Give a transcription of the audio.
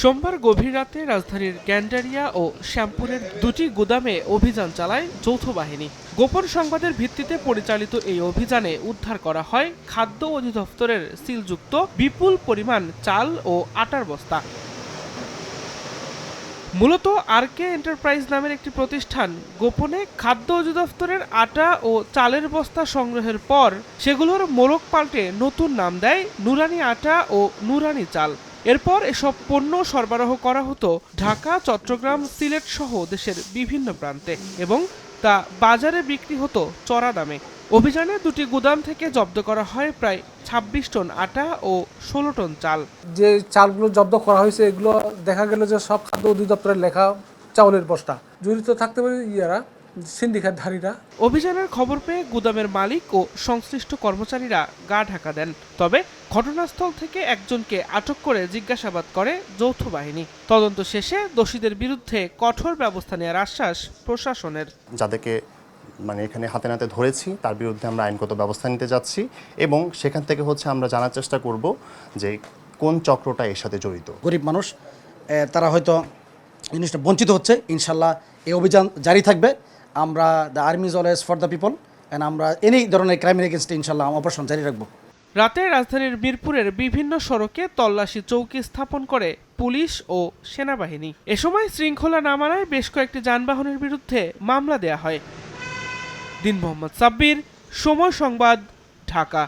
সোমবার গভীর রাতে রাজধানীর গ্যান্ডারিয়া ও শ্যামপুরের দুটি গুদামে অভিযান চালায় যৌথ বাহিনী। গোপন সংবাদের ভিত্তিতে পরিচালিত এই অভিযানে উদ্ধার করা হয় খাদ্য অধিদপ্তরের সিলযুক্ত বিপুল পরিমাণ চাল ও আটার বস্তা। মূলত আরকে এন্টারপ্রাইজ নামের একটি প্রতিষ্ঠান গোপনে খাদ্য অধিদপ্তরের আটা ও চালের বস্তা সংগ্রহের পর সেগুলোর মোড়ক পাল্টে নতুন নাম দেয় নুরানি আটা ও নুরানি চাল। এরপর এসব পণ্য সরবরাহ করা হতো ঢাকা, চট্টগ্রাম, সিলেট সহ দেশের বিভিন্ন প্রান্তে এবং তা বাজারে বিক্রি হতো চড়া দামে। অভিযানে দুটি গুদাম থেকে জব্দ করা হয় প্রায় ২৬ টন আটা ও ১৬ টন চাল। যে চালগুলো জব্দ করা হয়েছে এগুলো দেখা গেল যে সব খাদ্য অধিদপ্তরের লেখা চাউলের বস্তা। জড়িত থাকতে পারে সিন্ডিকেটধারীরা। অভিযানের খবর পেয়ে গুদামের মালিক ও সংশ্লিষ্ট কর্মচারীরা গা ঢাকা দেন। তবে ঘটনাস্থল থেকে একজনকে আটক করে জিজ্ঞাসাবাদ করে যৌথ বাহিনী। তদন্ত শেষে দোষীদের বিরুদ্ধে কঠোর ব্যবস্থা নেওয়ার আশ্বাস প্রশাসনের। যাদেরকে এখানে হাতে নাতে ধরেছি তার বিরুদ্ধে আমরা আইনগত ব্যবস্থা নিতে যাচ্ছি এবং সেখান থেকে আমরা জানার চেষ্টা করব যে কোন চক্রটা এর সাথে জড়িত। গরিব মানুষ তারা হয়তো জিনিসটা বঞ্চিত হচ্ছে। ইনশাল্লাহ এই অভিযান জারি থাকবে। আমরা the army is always for the people and আমরা এনি ধরনের ক্রাইমের এগেনস্টে ইনশাল্লাহ অপারেশন জারি রাখবো। রাতে রাজধানীর মিরপুরের বিভিন্ন সড়কে তল্লাশি চৌকি স্থাপন করে পুলিশ ও সেনাবাহিনী। এ সময় শৃঙ্খলা না মানায় বেশ কয়েকটি যানবাহনের বিরুদ্ধে মামলা দেয়া হয়। দিন মোহাম্মদ সাব্বির, সময় সংবাদ, ঢাকা।